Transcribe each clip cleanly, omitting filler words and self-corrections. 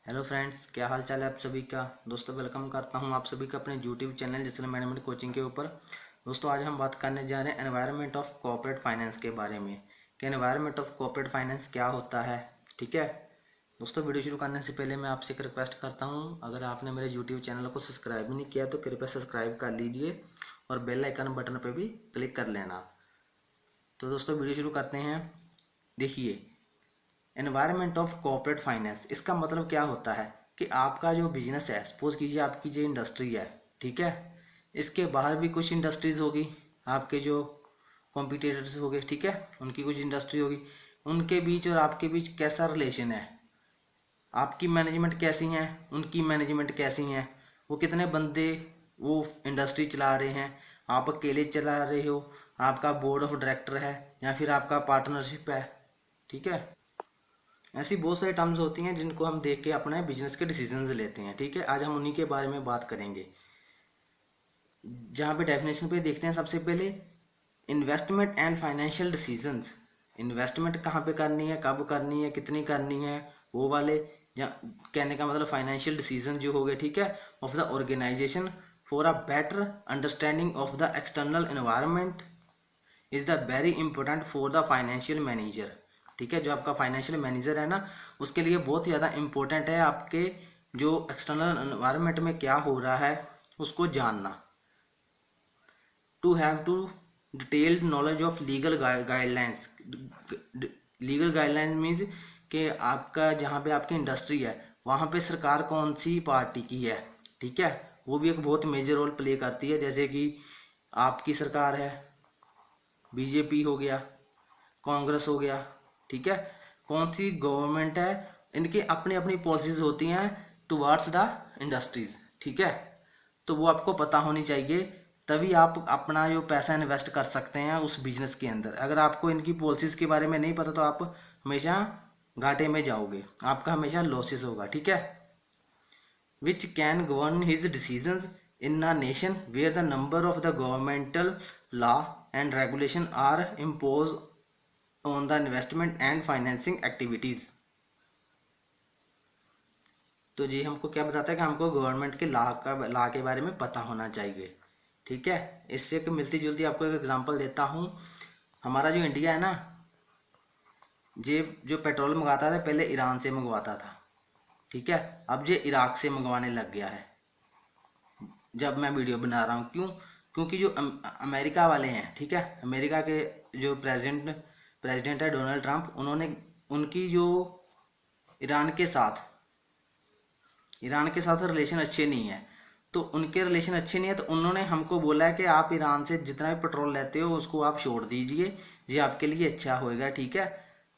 Hello friends, क्या हाल चाल है आप सभी का। दोस्तों वेलकम करता हूं आप सभी का अपने YouTube channel digital management coaching के ऊपर। दोस्तों आज हम बात करने जा रहे हैं एनवायरनमेंट ऑफ कॉर्पोरेट फाइनेंस के बारे में कि एनवायरनमेंट ऑफ कॉर्पोरेट फाइनेंस क्या होता है। ठीक है दोस्तों, वीडियो शुरू करने से पहले मैं आपसे एक रिक्वेस्ट करता हूं, अगर आपने मेरे यूट्यूब चैनल को सब्सक्राइब नहीं किया तो कृपया सब्सक्राइब कर लीजिए और बेल आइकन बटन पर भी क्लिक कर लेना। तो दोस्तों वीडियो शुरू करते हैं। देखिए, एनवायरनमेंट ऑफ कॉर्पोरेट फाइनेंस, इसका मतलब क्या होता है कि आपका जो बिजनेस है, सपोज कीजिए आपकी जो इंडस्ट्री है, ठीक है, इसके बाहर भी कुछ इंडस्ट्रीज होगी, आपके जो कॉम्पिटिटर्स हो गए, ठीक है, उनकी कुछ इंडस्ट्री होगी, उनके बीच और आपके बीच कैसा रिलेशन है, आपकी मैनेजमेंट कैसी है, उनकी मैनेजमेंट कैसी है, वो कितने बंदे वो इंडस्ट्री चला रहे हैं, आप अकेले चला रहे हो, आपका बोर्ड ऑफ डायरेक्टर है या फिर आपका पार्टनरशिप है। ठीक है, ऐसी बहुत सारी टर्म्स होती हैं जिनको हम देख के अपने बिजनेस के डिसीजंस लेते हैं। ठीक है, आज हम उन्हीं के बारे में बात करेंगे। जहाँ पे डेफिनेशन पे देखते हैं, सबसे पहले investment and financial decisions. Investment कहाँ पे करनी है, कब करनी है, कितनी करनी है, वो वाले। कहने का मतलब फाइनेंशियल डिसीजन जो हो गए, ठीक है, of the organisation for a better understanding of the external environment is the very important for the financial manager. ठीक है, जो आपका फाइनेंशियल मैनेजर है ना, उसके लिए बहुत ज़्यादा इंपॉर्टेंट है आपके जो एक्सटर्नल एनवायरनमेंट में क्या हो रहा है उसको जानना। To have to detailed knowledge of legal guidelines. Legal guideline means कि आपका जहाँ पे आपकी इंडस्ट्री है वहाँ पे सरकार कौन सी पार्टी की है। ठीक है, वो भी एक बहुत मेजर रोल प्ले करती है। जैसे कि आपकी सरकार है, बीजेपी हो गया, कांग्रेस हो गया, ठीक है, कौन सी गवर्नमेंट है, इनकी अपनी अपनी पॉलिसीज होती हैं टुवार्ड्स द इंडस्ट्रीज। ठीक है, तो वो आपको पता होनी चाहिए, तभी आप अपना जो पैसा इन्वेस्ट कर सकते हैं उस बिजनेस के अंदर। अगर आपको इनकी पॉलिसीज के बारे में नहीं पता तो आप हमेशा घाटे में जाओगे, आपका हमेशा लॉसेस होगा। ठीक है, which can govern his decisions in a nation where the number of the governmental law and regulation are imposed on the investment and financing activities। तो जी हमको क्या बताता है कि हमको गवर्नमेंट के लॉ के बारे में पता होना चाहिए। ठीक है, इससे एक मिलती जुलती आपको एक एग्जांपल देता हूँ। हमारा जो इंडिया है ना, ये जो पेट्रोल मंगाता था पहले ईरान से मंगवाता था, ठीक है, अब ये इराक से मंगवाने लग गया है जब मैं वीडियो बना रहा हूँ। क्यों? क्योंकि जो अमेरिका वाले हैं, ठीक है, अमेरिका के जो प्रेसिडेंट है डोनाल्ड ट्रंप, उन्होंने उनकी जो ईरान के साथ रिलेशन अच्छे नहीं है, तो उनके रिलेशन अच्छे नहीं है तो उन्होंने हमको बोला है कि आप ईरान से जितना भी पेट्रोल लेते हो उसको आप छोड़ दीजिए, ये आपके लिए अच्छा होएगा। ठीक है,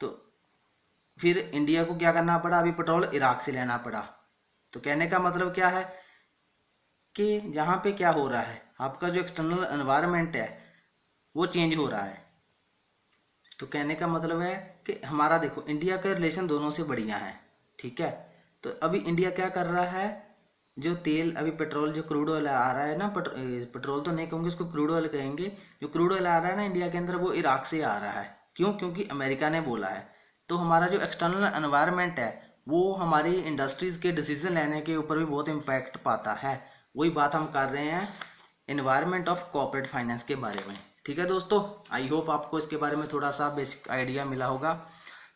तो फिर इंडिया को क्या करना पड़ा, अभी पेट्रोल इराक से लेना पड़ा। तो कहने का मतलब क्या है कि यहाँ पे क्या हो रहा है, आपका जो एक्सटर्नल एनवायरनमेंट है वो चेंज हो रहा है। तो कहने का मतलब है कि हमारा देखो इंडिया का रिलेशन दोनों से बढ़िया है। ठीक है, तो अभी इंडिया क्या कर रहा है, जो तेल अभी पेट्रोल जो क्रूड ऑयल आ रहा है ना, पेट्रोल तो नहीं कहूँगे, उसको क्रूड ऑयल कहेंगे, जो क्रूड ऑयल आ रहा है ना इंडिया के अंदर वो इराक से आ रहा है। क्यों? क्योंकि अमेरिका ने बोला है। तो हमारा जो एक्सटर्नल एनवायरनमेंट है वो हमारी इंडस्ट्रीज के डिसीजन लेने के ऊपर भी बहुत इम्पैक्ट पाता है। वही बात हम कर रहे हैं एनवायरनमेंट ऑफ कॉर्पोरेट फाइनेंस के बारे में। ठीक है दोस्तों, आई होप आपको इसके बारे में थोड़ा सा बेसिक आइडिया मिला होगा।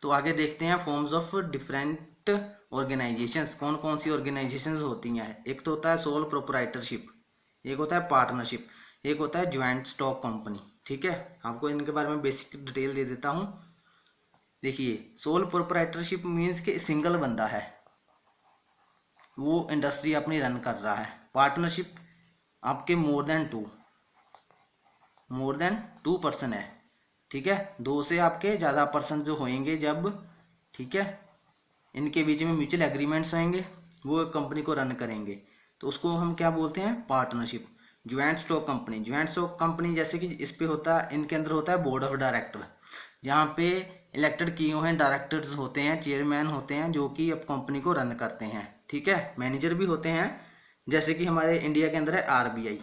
तो आगे देखते हैं फॉर्म्स ऑफ डिफरेंट ऑर्गेनाइजेशंस, कौन कौन सी ऑर्गेनाइजेशंस होती हैं। एक तो होता है सोल प्रोप्राइटरशिप, एक होता है पार्टनरशिप, एक होता है ज्वाइंट स्टॉक कंपनी। ठीक है, आपको इनके बारे में बेसिक डिटेल दे देता हूँ। देखिए, सोल प्रोप्राइटरशिप मीन्स कि सिंगल बंदा है, वो इंडस्ट्री अपनी रन कर रहा है। पार्टनरशिप आपके मोर देन टू पर्सन है। ठीक है, दो से आपके ज़्यादा पर्सन जो होंगे जब, ठीक है, इनके बीच में म्यूचुअल एग्रीमेंट्स होंगे, वो कंपनी को रन करेंगे, तो उसको हम क्या बोलते हैं, पार्टनरशिप। ज्वाइंट स्टॉक कंपनी, जैसे कि इस पे होता है, इनके अंदर होता है बोर्ड ऑफ डायरेक्टर, जहाँ पे इलेक्टेड किए हुए डायरेक्टर्स होते हैं, चेयरमैन होते हैं, जो कि अब कंपनी को रन करते हैं। ठीक है, मैनेजर भी होते हैं, जैसे कि हमारे इंडिया के अंदर है आरबीआई,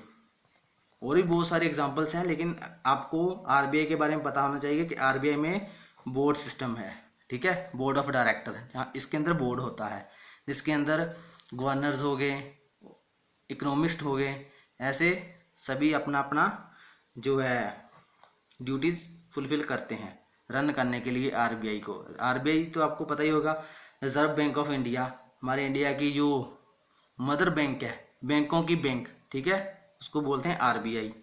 और भी बहुत सारे एग्जांपल्स हैं, लेकिन आपको आरबीआई के बारे में पता होना चाहिए कि आरबीआई में बोर्ड सिस्टम है। ठीक है, बोर्ड ऑफ डायरेक्टर, जहाँ इसके अंदर बोर्ड होता है। जिसके अंदर गवर्नर्स हो गए, इकोनॉमिस्ट हो गए, ऐसे सभी अपना अपना जो है ड्यूटीज फुलफिल करते हैं रन करने के लिए आरबीआई को। आरबीआई तो आपको पता ही होगा, रिजर्व बैंक ऑफ इंडिया, हमारे इंडिया की जो मदर बैंक है, बैंकों की बैंक, ठीक है, उसको बोलते हैं आरबीआई।